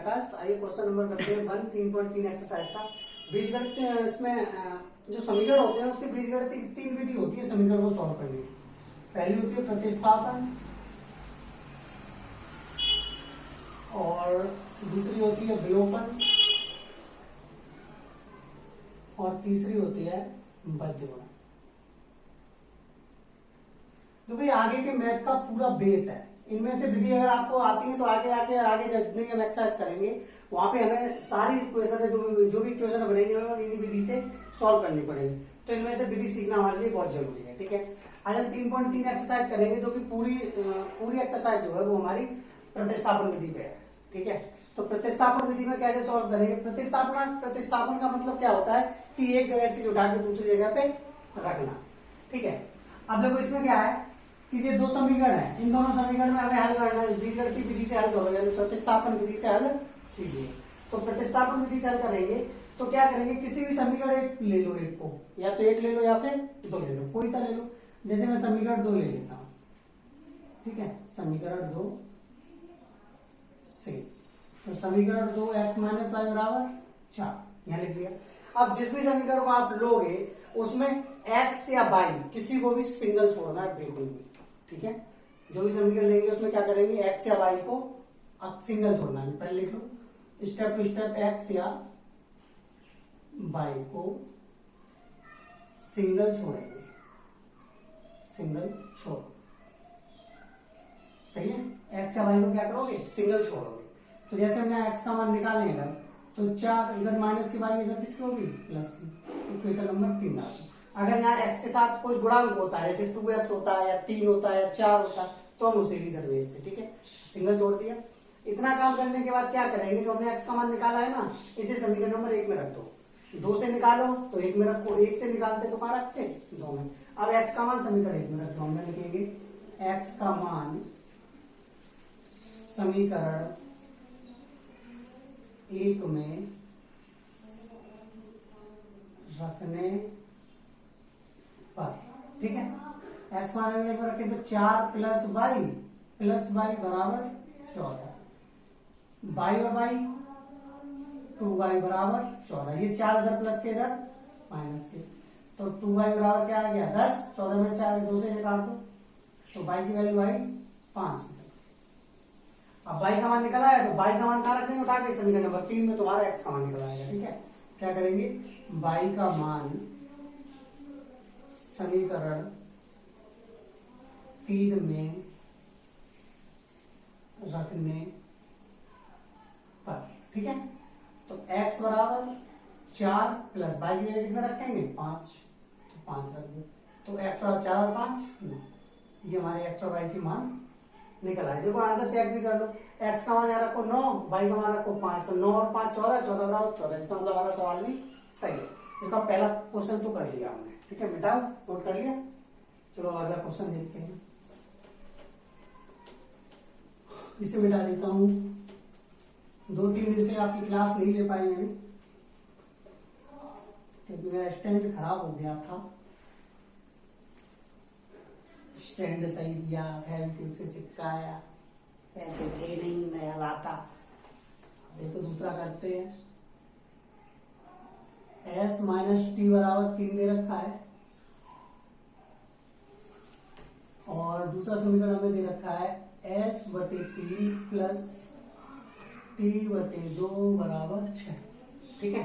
आकाश। आइए question number करते हैं 1 3.3 एक्सरसाइज का। बीजगणित इसमें जो समीकरण होते हैं उसके बीजगणित की 3 विधि होती है समीकरण को सॉल्व करने की। पहली होती है प्रतिस्थापन, और दूसरी होती है विलोपन, और तीसरी होती है बज्रगुणन। तो भाई आगे के मैथ का पूरा बेस है। इनमें से विधि अगर आपको आती है तो आगे जितने भी हम एक्सरसाइज करेंगे वहां पे हमें सारी इक्वेशन है जो भी इक्वेशन बनेंगे हमें इन्हीं विधि से सॉल्व करनी पड़ेगी। तो इनमें से विधि सीखना हमारे लिए बहुत जरूरी है। ठीक है, आज हम 3.3 एक्सरसाइज करेंगे जो कि पूरी एक्सरसाइज जो है वो हमारी प्रतिस्थापन विधि पे है। ठीक है, तो प्रतिस्थापन विधि में कैसे सॉल्व करेंगे? प्रतिस्थापन का मतलब क्या होता है कि एक जगह से उठा के दूसरी जगह पे रखना। ठीक है, अब देखो इसमें क्या है कि ये दो समीकरण है, इन दोनों समीकरण में हमें हल करना है। बीजगणित की विधि से हल करो, यानी प्रतिस्थापन विधि से हल कीजिए। तो प्रतिस्थापन विधि से हल करेंगे तो क्या करेंगे, किसी भी समीकरण एक ले लो, एक को या तो एक ले लो या फिर दो ले लो, कोई सा ले लो। जैसे मैं समीकरण 2 ले लेता हूं। ठीक है, समीकरण 2 से तो समीकरण 2 x माइनस वाई बराबर 4 यहां लिख लिया। अब जिस भी समीकरण को आप लोगे उसमें x या y किसी को भी सिंगल छोड़ना है, बिल्कुल भी। ठीक है, जो भी समीकरण लेंगे उसमें क्या करेंगे, x या y को सिंगल छोड़ना है। पहले लिख लो, स्टेप टू स्टेप x या y को सिंगल छोड़ेंगे, सिंगल छोड़। सही है, x या y को क्या करोगे, सिंगल छोड़ोगे। तो जैसे हम यहाँ x का मान निकालें अगर, तो 4 इधर माइनस की y इधर किसकी होगी, प्लस की। इक्वेशन नंबर 3 डाल दो। अगर यहाँ x के साथ कोई गुणांक होता है, जैसे 2x होता है या 3 होता है या 4 होता है, तो हम उसे भी इधर भेजते। ठीक है, सिंगल जोड़ दिया। इतना काम करने के बाद क्या करेंगे, जो हमने x का मान निकाला है ना, इसे समीकरण नंबर 1 में रख दो। 2 से निकालो तो 1 में रखो, 1 से निकालते तो कहां रखते, 2 में। अब x का मान समीकरण 1 में रख दो, हमने लिखेंगे x का मान समीकरण 1 में रखने पर। ठीक है, x मान हमने रखे तो 4 प्लस वाई बराबर 14। y और y 2y बराबर 14। ये 4 इधर प्लस के इधर माइनस के, तो 2y बराबर क्या आ गया 10। 14 में से 4 2 से काट दो तो y की वैल्यू आई 5। अब y का मान निकला है तो y का मान कहां रखेंगे, उठा के समीकरण नंबर 3 में, तुम्हारा x का मान निकल आएगा। ठीक है, क्या करेंगे, y का मान समीकरण 3 में रखने पर। ठीक है, तो x बराबर 4 प्लस y की जगह कितना रखेंगे 5, तो 5 रख दो। तो x बराबर 4 और 5, ये हमारे x और y की मान निकल आए। देखो आंसर चेक भी कर लो, x का मान यहाँ रखो 9, y का मान रखो 5, तो 9 और 5 14, 14 बराबर 14। इसका मतलब हमारा सवाल भी सही है। इसका पहला क्वेश्चन तो कर लिया हमने। ठीक है, मिटाओ, नोट कर लिया। चलो अगला क्वेश्चन देखते हैं। इसे मिटा देता हूं, 2-3 दिन से आपकी क्लास नहीं ले पाई मैंने, क्योंकि मेरा स्टैंड खराब हो गया था। स्टैंड सही दिया, फेविक्विक से चिपकाया, पैसे थे नहीं, नया लाता। देखो दूसरा करते हैं। s माइनस टी बराबर 3 दे रखा है, और दूसरा समीकरण हमें दे रखा है s बटे 3 प्लस t बटे 2 बराबर 6। ठीक है,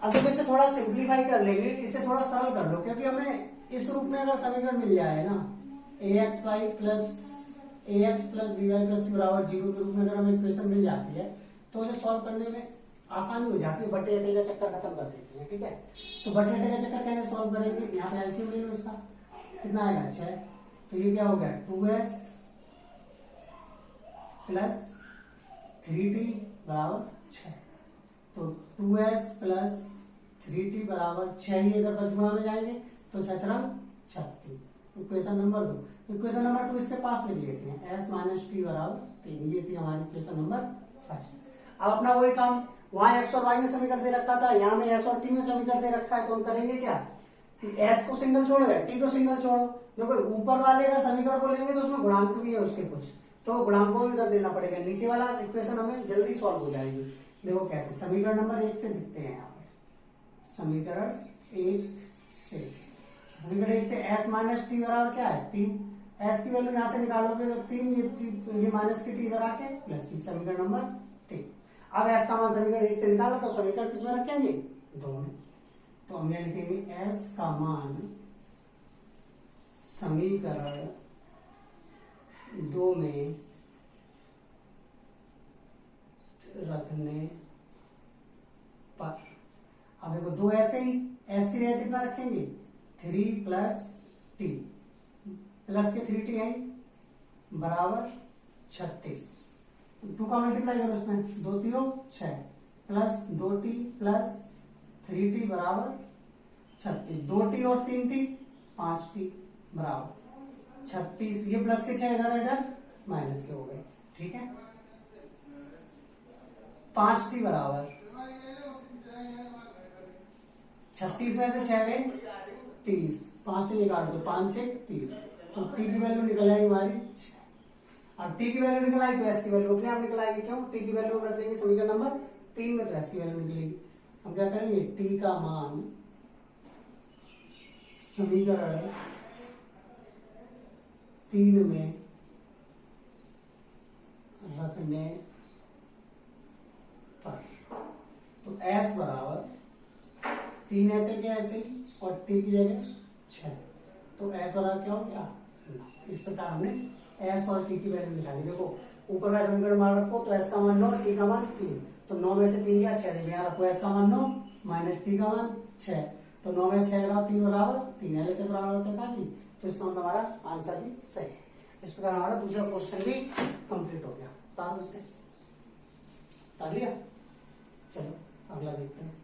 अब तो इसे थोड़ा सिंप्लीफाई कर लेंगे, इसे थोड़ा सरल कर लो, क्योंकि हमें इस रूप में अगर समीकरण मिल जाए ना, ax plus b y plus c बराबर 0 के रूप में अगर हमें इक्वेशन मिल जाती है तो उसे सॉल्व करने में आसानी हो जाती है, बटे अटे का चक्कर खत्म कर देते हैं। ठीक है, तो बटे अटे का चक्कर कैसे सॉल्व करेंगे, यहाँ पे एलसीएम ले लो इसका, कितना आएगा 6। तो ये क्या हो गया 2s प्लस 3t बराबर 6। तो 2s प्लस 3t बराबर 6, ये इधर बचगुणा में जाएंगे तो 6 36। Equation number 2। इक्वेशन नंबर 2 इसके पास लिख लेते हैं, s माइनस टी बराबर 3। ये थी हमारी इक्वेशन नंबर 5। अब अपना वही काम, वहां x और y में समीकरण दे रखा था, यहाँ में s और t में समीकरण दे रखा है, तो हम करेंगे क्या कि s को सिंगल छोड़ो या t को सिंगल छोड़ो। देखो ऊपर वाले का समीकरण को लेंगे तो उसमें गुणांक भी है उसके कुछ, तो गुणांक को भी उधर देना पड़ेगा, नीचे वाला इक्वेशन हमें जल्दी सॉल्व हो जाएगी। देखो कैसे, समीकरण नंबर 1 से लिखते हैं यहाँ पे। समीकरण 1 से, समीकरण 1 से s माइनस टी बराबर क्या है 3, s की वैल्यू यहाँ से निकालोगे तो 3, ये माइनस की टी इधर आके प्लस की, समीकरण नंबर 3। अब s का मान समीकरण 1 से निकाला तो समीकरण किसमें रखेंगे 2 में, तो हम लिखेंगे s का मान समीकरण 2 में रखने पर। अब देखो 2 ऐसे ही, s की जगह कितना रखेंगे 3 प्लस टी, प्लस के 3t है बराबर 36, 2 का मल्टीप्लाई करो उसमें, 2 3 6 प्लस 2t प्लस 3t बराबर 36, 2t और 3t 5t बराबर 36, ये प्लस के 6 इधर इधर माइनस के हो गए, ठीक है। 5t बराबर 36 में से 6 गए 30, 5 से निकाल दो 5 6 30, तो t की वैल्यू निकल आएगी हमारी 6। अब t की वैल्यू निकल आई तो s की वैल्यू अपने आप निकल आएगी, क्यों t की वैल्यू रख देंगे समीकरण नंबर 3 में, तो s की वैल्यू निकलेगी। हम क्या करेंगे t का मान समीकरण 3 में रखने पर, तो s बराबर 3 ऐसे क्या ऐसे ही, और t की जगह 6, तो s बराबर क्या हो गया, इस प्रकार हमने s और t की वैल्यू निकाली। देखो ऊपर का समीकरण मान रखो तो s का मान 9, t का मान 3, तो 9 में से 3 गया 6, देखो यहाँ रखो s का मान 9 माइनस t का मान 6, तो 9 में से 6 घटाओ 3 बराबर 3, एल से बराबर होता है, तो इसका मतलब हमारा आंसर भी सही है। इस प्रकार हमारा दूसरा क्वेश्चन भी कंप्लीट हो गया। तार उससे तार लिया, चलो अगला देखते हैं।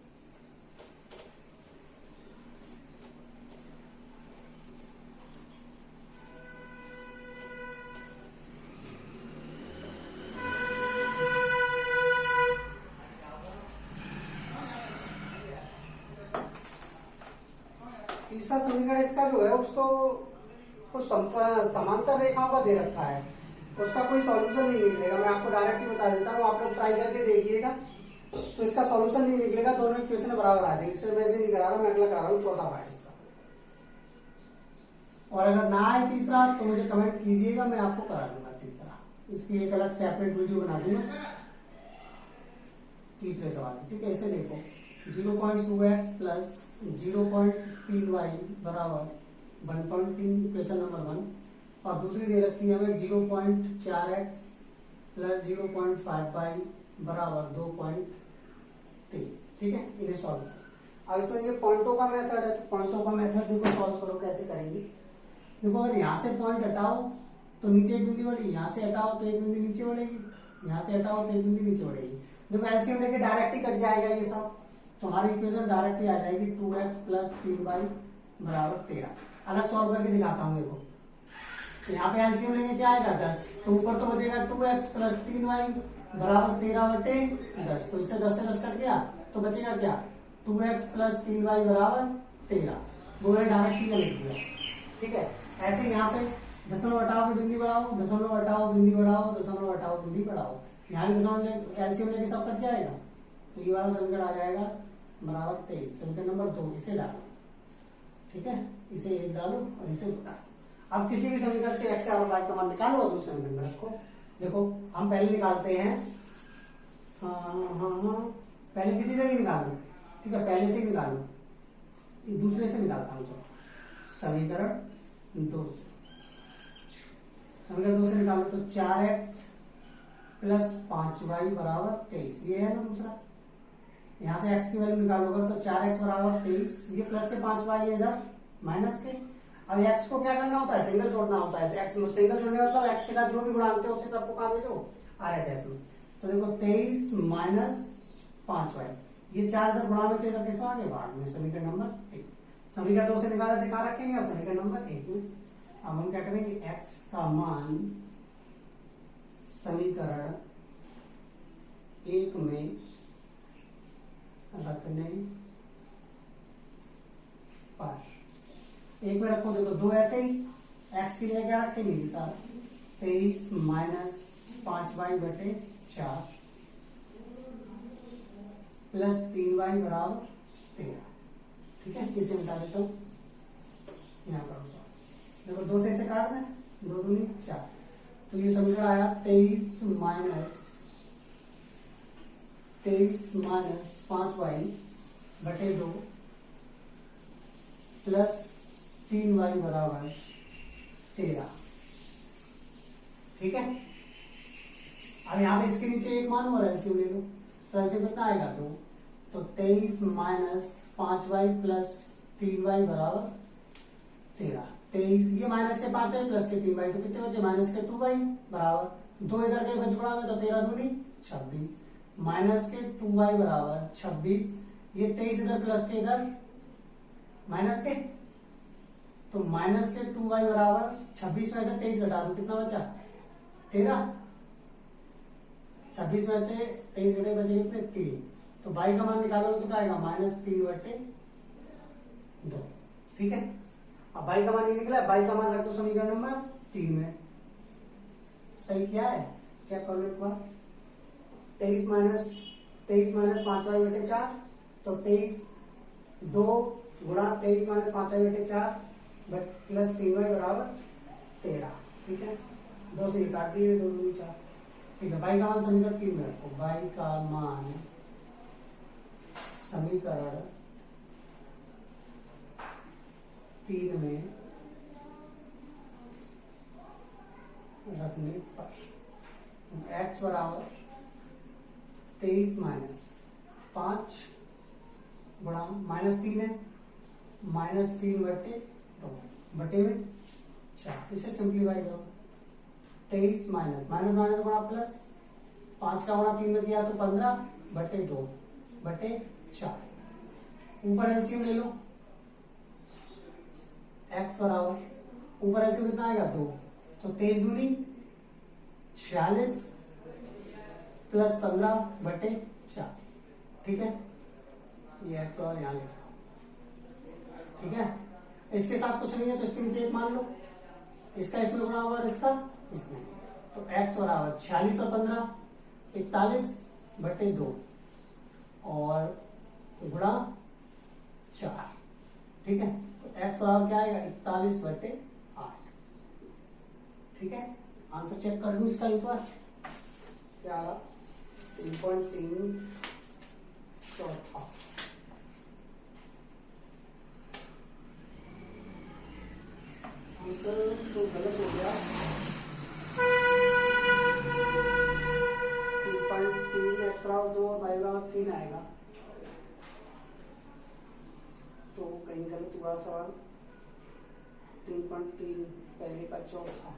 तीसरा समीकरण इसका जो है उसको कुछ समांतर रेखाओं का दे रखा है, उसका कोई सॉल्यूशन नहीं निकलेगा। मैं आपको डायरेक्ट ही बता देता हूँ, आप लोग ट्राई करके देखिएगा, तो इसका सॉल्यूशन नहीं निकलेगा, दोनों इक्वेशन बराबर आ जाएंगे। इसलिए मैं इसे नहीं करा रहा, मैं अगला करा रहा हूँ, चौथा पार्ट इसका। और अगर ना आए तीसरा तो मुझे कमेंट कीजिएगा, मैं आपको करा दूंगा तीसरा, इसकी एक अलग सेपरेट वीडियो बना दूंगा तीसरे सवाल, ठीक है। इसे देखो 0.2x प्लस 0.3y बराबर 1.3, इक्वेशन नंबर 1, और दूसरी दे रखी है हमें 0.4x प्लस 0.5y बराबर 2.3, ठीक है। इन्हें सॉल्व करो। अब इसमें ये पॉइंटों का मेथड है, तो पॉइंटों का मेथड देखो सॉल्व करो कैसे करेंगे। देखो अगर यहाँ से पॉइंट हटाओ तो नीचे एक बिंदी बढ़ेगी, यहाँ से हटाओ तो एक बिंदी नीचे बढ़ेगी, यहाँ से हटाओ तो एक बिंदी नीचे बढ़ेगी। देखो एलसीएम लेके डायरेक्ट ही कट जाएगा ये सब, तो हमारी इक्वेशन डायरेक्ट ही आ जाएगी 2x प्लस 3y बराबर 13। अलग सॉल्व करके दिखाता हूँ। देखो तो यहाँ पे एलसीएम लेंगे क्या आएगा 10, तो ऊपर तो बचेगा 2x प्लस 3y बराबर 13/10, तो इससे 10 से 10 कट गया तो बचेगा क्या 2x प्लस 3y बराबर 13, वो मैंने डायरेक्ट ही लिख दिया, ठीक है। ऐसे यहाँ पे दशमलव हटाओ की बिंदी बढ़ाओ, दशमलव हटाओ बिंदी बढ़ाओ, दशमलव हटाओ बिंदी बढ़ाओ, यहाँ भी दशमलव एलसीएम लेके सब कट जाएगा, तो ये वाला समीकरण आ जाएगा बराबर 23। समीकरण नंबर 2 इसे डालो, ठीक है, इसे 1 डालो और इसे 2 डालो। अब किसी भी समीकरण से x और y का मान निकालो और दूसरे समीकरण में रखो। देखो हम पहले निकालते हैं, पहले किसी से भी निकालो, ठीक है, पहले से ही निकालो, दूसरे से निकालता हूँ। समीकरण 2 से, समीकरण 2 से निकालो तो 4x प्लस 5y बराबर 23, ये है ना दूसरा। यहाँ से x की वैल्यू निकालोगे तो 4x बराबर 23, ये प्लस के 5y है इधर माइनस के। अब x को क्या करना होता है, सिंगल जोड़ना होता है। x में सिंगल जोड़ने मतलब x के साथ जो भी गुणांक है उसे सबको कहाँ भेजो RHS में। तो देखो 23 माइनस 5y, ये 4 इधर गुणा में तो इधर किसमें आगे भाग में, समीकरण नंबर 3। समीकरण 2 से निकाला से कहाँ रखेंगे और समीकरण नंबर 1 में। अब हम क्या करेंगे, x का मान समीकरण 1 में रखने पर, 1 में रखो। देखो 2 ऐसे ही, x की जगह क्या रखेंगे सारा, 23 माइनस 5y बटे 4 प्लस 3y बराबर 13। ठीक है, इसे मिटा देता हूँ, यहाँ पर देखो 2 से इसे काट दें, 2 दूनी 4, तो ये समीकरण आया 23 माइनस 5y बटे 2 प्लस 3y बराबर 13। ठीक है, अब यहाँ पे इसके नीचे एक मान और एलसीएम ले लो, तो एलसीएम कितना आएगा 2, तो 23 माइनस 5y प्लस 3y बराबर 13। 23 ये माइनस के 5y प्लस के 3y, तो कितने बचे माइनस के 2y बराबर 2 इधर के बचपड़ा में, तो 13 दूनी 26 माइनस के 2y बराबर 26। ये 23 इधर प्लस के इधर माइनस के, तो माइनस के 2y बराबर 26 में से 23 घटा दो, कितना बचा 13। 26 में से 23 घटे बचे कितने 3, तो y का मान निकालो तो क्या आएगा माइनस 3 बटे 2। ठीक है, अब y का मान ये निकला, y का मान रख दो समीकरण नंबर 3 में। सही क्या है चेक कर लो एक बार। 23 माइनस 5y बटे 4, तो 23 2 गुणा 23 माइनस 5y बटे 4 बट प्लस 3y बराबर 13। ठीक है, 2 से काट दिए, 2 दूनी 4। ठीक है, y का मान समीकरण 3 में रखो, y का मान समीकरण 3 में रखने पर x बराबर 23 माइनस 5 गुणा माइनस 3 है, माइनस 3 बटे 2 बटे में 4, इसे सिंप्लीफाई करो। 23 माइनस माइनस माइनस गुणा प्लस, 5 का गुणा 3 में किया तो 15 बटे 2 बटे 4। ऊपर एलसीएम ले लो, x बराबर ऊपर एलसीएम कितना आएगा 2, तो 23 दूनी 46 प्लस 15 बटे 4। ठीक है, ये x और यहाँ लिखा। ठीक है, इसके साथ कुछ नहीं है तो इसके नीचे एक मान लो, इसका इसमें गुणा होगा और इसका इसमें, तो x बराबर 46 और 15 41 बटे 2 और गुणा 4। ठीक है, तो x बराबर क्या आएगा 41 बटे 8। ठीक है, आंसर चेक कर लूं इसका एक बार, क्या आ रहा 3.3 चौथा। आंसर तो गलत हो गया, 3.3 x बराबर 2 और y बराबर 3 आएगा, तो कहीं गलत हुआ सवाल। 3.3 पहले का चौथा,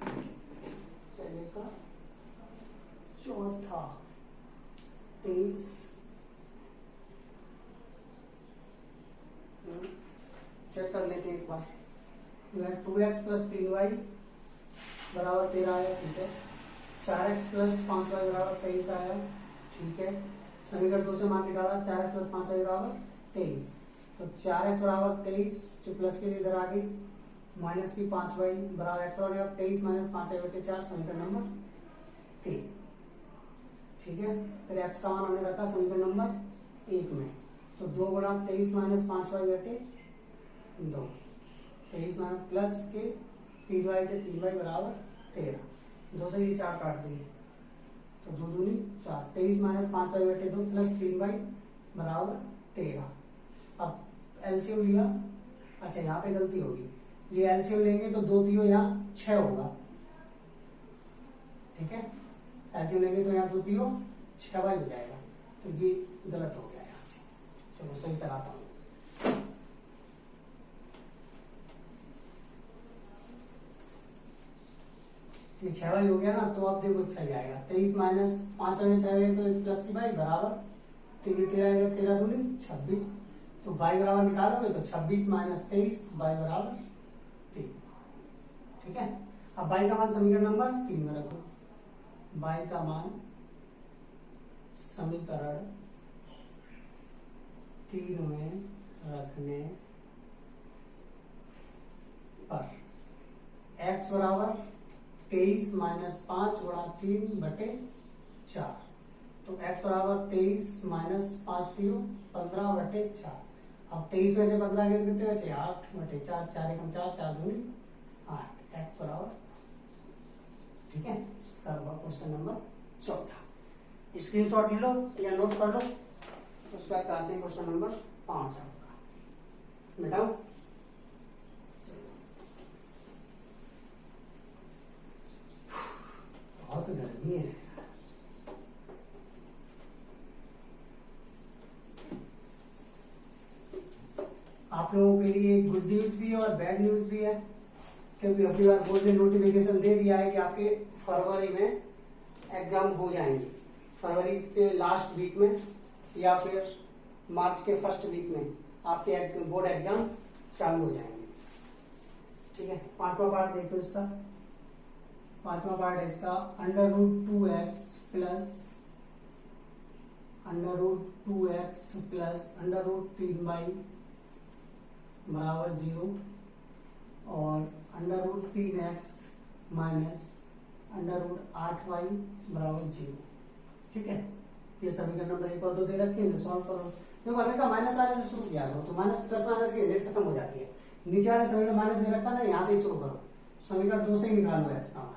पहले का चौथा 23 चेक कर लेते हैं एक बार। 2x प्लस 3y बराबर 13 आया। ठीक है, 4x प्लस 5y बराबर 23 आया। ठीक है, समीकरण 2 से मान निकाला, 4x प्लस 5y बराबर 23, तो 4x बराबर 23 जो प्लस के लिए इधर आ गई, माइनस की 5y बराबर x बराबर 23 माइनस 5y बटे 4, समीकरण नंबर 3। ठीक है, फिर x का मान हमने रखा समीकरण नंबर 1 में, तो 2 गुणा 23 माइनस 5y बटे 2, 23 माइनस प्लस के 3y थे 3y बराबर 13, 2 से ये 4 काट दिए, तो 2 दूनी 4, 23 माइनस 5y बटे 2 प्लस 3y बराबर 13। अब एलसीएम लिया, अच्छा यहाँ पे गलती होगी, ये एलसीएम लेंगे तो 2 दियो यहाँ 6 होगा। ठीक है, एलसीएम लेंगे तो यहाँ 2 दियो 6y हो जाएगा, तो ये गलत हो गया यहाँ से। चलो सही कराता हूँ। ये 6y हो गया ना, तो अब देखो सही आएगा। 23 माइनस 5 में 6 तो प्लस की y बराबर 13 दूनी 26, तो y बराबर निकालोगे तो 26 माइनस 23 y बराबर 3। ठीक है, अब y का मान समीकरण नंबर 3 में रखो, y का मान समीकरण 3 में रखने पर x बराबर 23 माइनस 5 गुणा 3/4। तो x बराबर 23 माइनस 5 3 15/4। अब 23 में से 15 के कितने बचे 8/4, 4 एकम 4, 4 दूनी 8। x बराबर, ठीक है। इसका होगा क्वेश्चन नंबर 14। स्क्रीनशॉट ले लो या नोट कर लो। उसके बाद कराते हैं क्वेश्चन नंबर 5 आपका। मिटाओ। बहुत गर्मी है। आप लोगों के लिए गुड न्यूज भी है और बैड न्यूज भी है, क्योंकि अगली बार बोर्ड ने नोटिफिकेशन दे दिया है कि आपके फरवरी में एग्जाम हो जाएंगे। फरवरी के लास्ट वीक में या फिर मार्च के फर्स्ट वीक में आपके बोर्ड एग्जाम चालू हो जाएंगे। ठीक है। 5वां पार्ट देखो इसका। 5वां पार्ट है इसका √2x प्लस √3y बराबर 0 और √3x माइनस √8y बराबर 0। ठीक है। ये समीकरण नंबर 1 और 2 दे रखे हैं, सॉल्व करो। देखो हमेशा माइनस वाले से शुरू किया करो, तो माइनस प्लस माइनस की रेट खत्म हो जाती है। नीचे वाले समीकरण माइनस दे रखा ना, यहाँ से ही शुरू करो। समीकरण 2 से ही निकालो x का मान।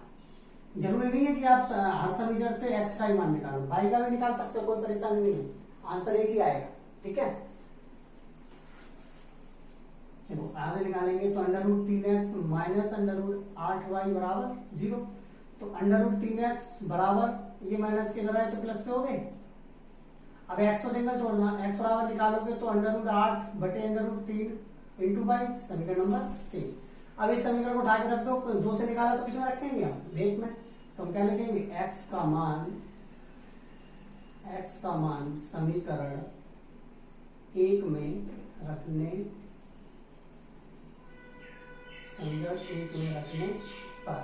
जरूरी नहीं है कि आप हर समीकरण से x का ही मान निकालो, y का भी निकाल सकते हो, कोई परेशानी नहीं है। आंसर एक ही आएगा। ठीक है। देखो यहां से निकालेंगे तो √3x माइनस √8y बराबर 0। तो √3x बराबर ये माइनस के जरा है तो प्लस के हो गए। अब x को सिंगल छोड़ना, x बराबर निकालोगे तो √8/√3 इंटू बाई समीकरण नंबर 3। अब इस समीकरण को उठा के रख दो, 2 से निकाला तो किसमें रखेंगे हम, लेख में। तो हम क्या लिखेंगे, x का मान समीकरण 1 में रखने पर।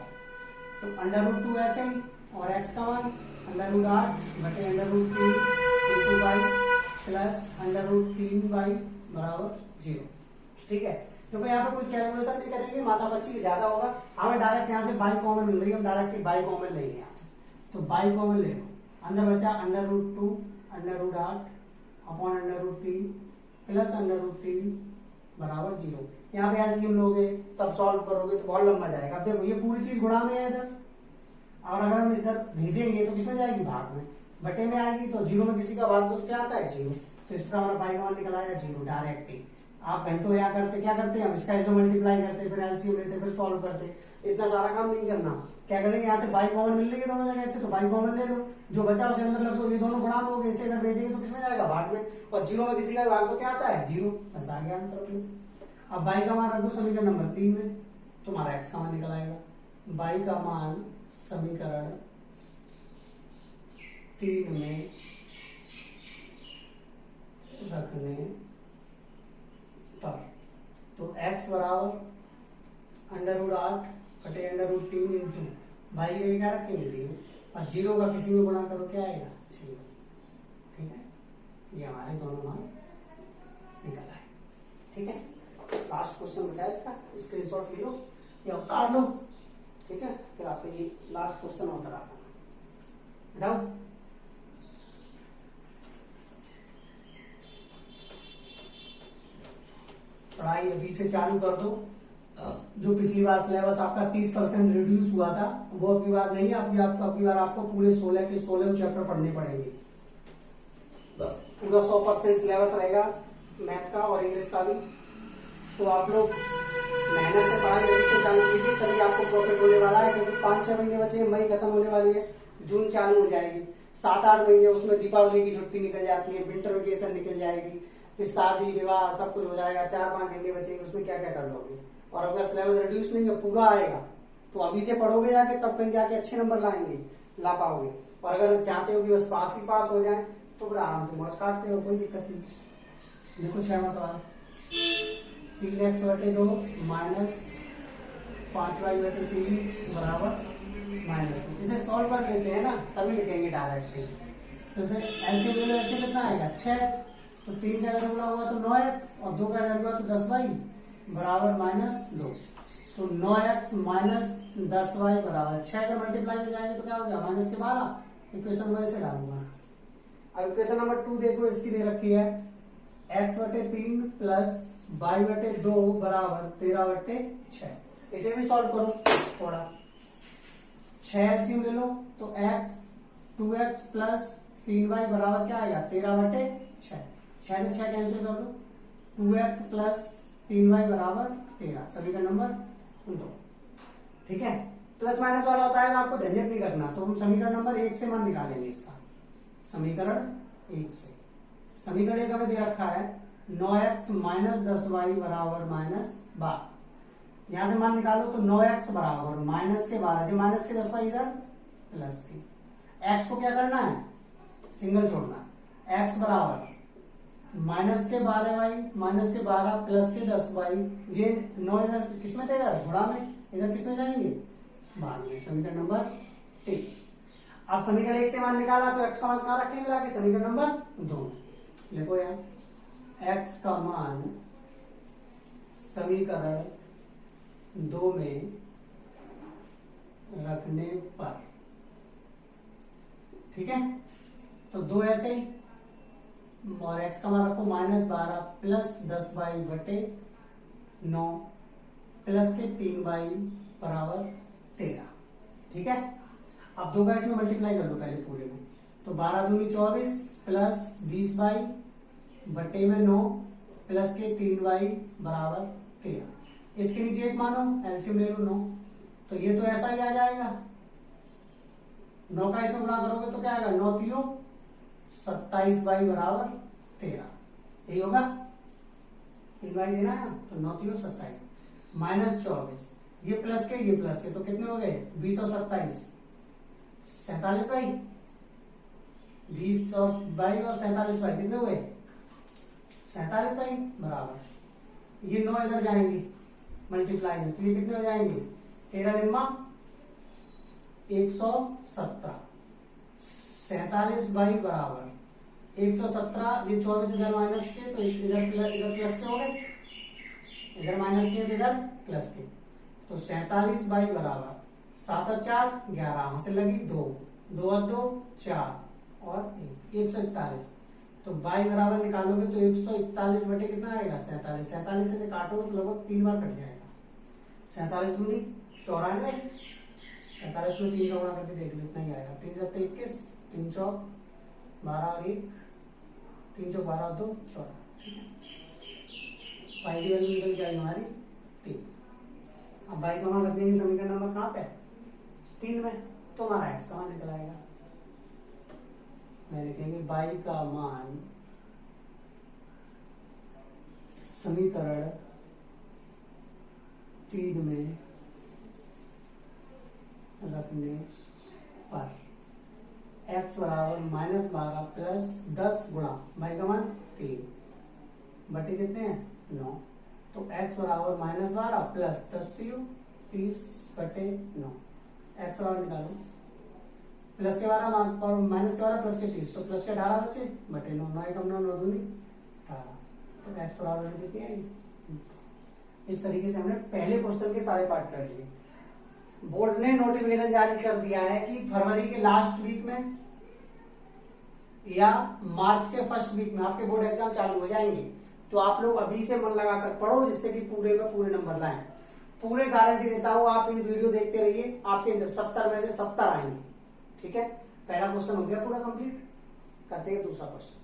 तो √2 ऐसे ही, और x का मान √8/√3 इंटू बाई प्लस √3y बराबर 0। ठीक है। देखो यहाँ पे कोई कैलकुलेशन नहीं करेंगे, माथा पच्ची ज्यादा होगा। हमें डायरेक्ट यहाँ से बाई कॉमन मिल रही है, हम डायरेक्ट बाई कॉमन लेंगे यहाँ से। तो बाई कॉमन ले लो, अंदर बचा √2 √8 अपॉन √3 प्लस √3 बराबर 0। यहाँ पे एलसीएम लोगे तब सॉल्व करोगे तो बहुत लंबा जाएगा। अब देखो ये पूरी चीज गुणा में है इधर, और अगर हम इधर भेजेंगे तो किसमें जाएगी, भाग में। बटे में आएगी तो 0 में किसी का भाग दो तो क्या आता है 0। तो इस पर हमारा बाई का मान निकल आया 0 डायरेक्ट ही। आप घंटों या करते क्या करते हैं, हम इसका ऐसे मल्टीप्लाई करते, फिर एलसीएम लेते, फिर सॉल्व करते। इतना सारा काम नहीं करना। क्या करेंगे, यहाँ से बाई कॉमन मिल रही है दोनों जगह से, तो बाई कॉमन ले लो, जो बचा उसे अंदर रख दो, ये दोनों गुणा दोगे, इसे इधर भेजेंगे तो किसमें जाएगा, भाग में। और 0 में किसी का भाग तो क्या आता है 0। बस आ गया आंसर। अब बाई का मान रख दो समीकरण नंबर 3 में, तुम्हारा x का मान निकल आएगा। बाई का मान समीकरण 3 में रखने पर। तो x बराबर √8/√3 इंटू बाई ये क्या रखेंगे 0, और 0 का किसी में गुणा करो क्या आएगा 0। ठीक है। ये हमारे दोनों मान निकल आए। ठीक है। लास्ट क्वेश्चन बचा है इसका, स्क्रीनशॉट ले लो या उतार लो। ठीक है। फिर आपका ये लास्ट क्वेश्चन और कराता हूं। डाउट पढ़ाई अभी से चालू कर दो। जो पिछली बार सिलेबस आपका 30% रिड्यूस हुआ था वो अगली बार नहीं, अगली बार आपको पूरे 16 के 16 चैप्टर पढ़ने पड़ेंगे। पूरा 100% सिलेबस रहेगा मैथ का और इंग्लिश का भी। तो आप लोग मेहनत से पढ़ाई अभी से चालू कीजिए, तभी आपको प्रॉफिट होने वाला है। क्योंकि 5-6 महीने बचे, मई खत्म होने वाली है, जून चालू हो जाएगी। 7-8 महीने उसमें दीपावली की छुट्टी निकल जाती है, विंटर वेकेशन निकल जाएगी, फिर शादी विवाह सब कुछ हो जाएगा। 4-5 महीने बचेंगे, उसमें क्या क्या कर लोगे। और अगर सिलेबस रिड्यूस नहीं है, पूरा आएगा, तो अभी से पढ़ोगे जाके, तब कहीं जाके अच्छे नंबर ला पाओगे। और अगर चाहते हो कि बस पास ही पास हो जाए तो फिर आराम से मौज काटते हो, कोई दिक्कत नहीं। देखो 6वां सवाल, 3x/2 माइनस 5y/3 बराबर -2। इसे सॉल्व कर लेते हैं ना, तभी लिखेंगे डायरेक्टली। तो इसे ऐसे कितना आएगा 6। तो 3 का इधर गुणा हुआ तो 9x, और 2 का इधर हुआ तो 10y बराबर -2। तो 9x माइनस 10y बराबर 6 अगर मल्टीप्लाई में जाएंगे तो क्या हो गया माइनस के 12। इक्वेशन नंबर से डालूंगा। अब इक्वेशन नंबर 2 देखो, इसकी दे रखी है x/3 प्लस y/2 बराबर 13/6। इसे भी सॉल्व करो थोड़ा। 6 एलसीएम ले लो तो x 2x प्लस 3y बराबर क्या आएगा 13/6। 6 से 6 कैंसिल कर दो, 2x प्लस 3y बराबर 13। सभी का नंबर 2। ठीक है, प्लस माइनस वाला होता है तो आपको झंझट नहीं करना। तो हम समीकरण नंबर 1 से मान निकालेंगे इसका। समीकरण 1 से, समीकरण 1 हमें दे रखा है 9x माइनस 10y बराबर -12। यहां से मान निकालो तो 9x बराबर माइनस के 12, जो माइनस के 10y इधर प्लस के। x को क्या करना है सिंगल छोड़ना। x बराबर माइनस के 12y माइनस के 12 प्लस के 10y। ये 9 इधर किसमें थे, इधर गुणा में, इधर किसमें जाएंगे भाग में। समीकरण नंबर 3। अब समीकरण 1 से मान निकाला तो x का मान कहां रखेंगे लाके समीकरण नंबर 2। लिखो यार x का मान समीकरण 2 में रखने पर, ठीक है, तो 2 ऐसे ही, और x का मान रखो -12 प्लस 10y/9 प्लस के 3y बराबर 13। ठीक है, अब 2 का इसमें मल्टीप्लाई कर दो पहले पूरे में। तो 12 दूनी 24 प्लस 20y/9 प्लस के 3y बराबर 13। इसके नीचे एक मानो एलसीएम ले लो 9, तो ये तो ऐसा ही आ जाएगा। 9 का इसमें गुणा करोगे तो क्या आएगा 9 3 27y बराबर 13। यही होगा, 3y देना है तो 9 3 27 माइनस 24, ये प्लस के तो कितने हो गए 20 और 27 47y। 20 और 22 और 47y कितने हुए 47y बराबर, ये 9 इधर जाएंगे मल्टीप्लाई में, तो ये कितने हो जाएंगे 13 निम्मा 117। 47y बराबर 117, ये 24 इधर माइनस के तो इधर प्लस के हो गए, इधर माइनस के तो इधर प्लस के, तो 47y बराबर 7 और 4 11, यहां से लगी 2 2 और 2 4 और 141। तो y बराबर निकालोगे तो 141 बटे कितना आएगा 47। 47 से काटोगे तो लगभग 3 बार कट जाएगा। 47 दूनी 94, 47 में 3 का गुणा करके देख लो इतना ही आएगा। 3 7 21, 3 चौक 12 और 1, 3 चौक 12 और 2 14। y की वैल्यू निकल जाएगी हमारी 3। अब y का मान रख देंगे समीकरण नंबर कहाँ पे 3 में, तो हमारा x का मान निकल आएगा। मैं लिखेंगे y का मान समीकरण 3 में रखने पर x बराबर -12 प्लस 10 गुणा y का मान 3 बटे कितने हैं 9, तो x बराबर -12 प्लस 10 30 बटे 9। x बराबर निकालो, प्लस के 12 और माइनस के 12 प्लस के 30, तो प्लस के 18 बचे बटे 9, 9 एकम 9 9 दूनी 18, तो x बराबर कितनी आएगी। इस तरीके से हमने पहले क्वेश्चन के सारे पार्ट कर लिए। बोर्ड ने नोटिफिकेशन जारी कर दिया है कि फरवरी के लास्ट वीक में या मार्च के फर्स्ट वीक में आपके बोर्ड एग्जाम चालू हो जाएंगे, तो आप लोग अभी से मन लगाकर पढ़ो जिससे कि पूरे में पूरे नंबर लाएं। पूरे गारंटी देता हूं, आप ये वीडियो देखते रहिए, आपके 70 में से 70 आएंगे। ठीक है, पहला क्वेश्चन हो गया पूरा कंप्लीट। करते हैं दूसरा क्वेश्चन।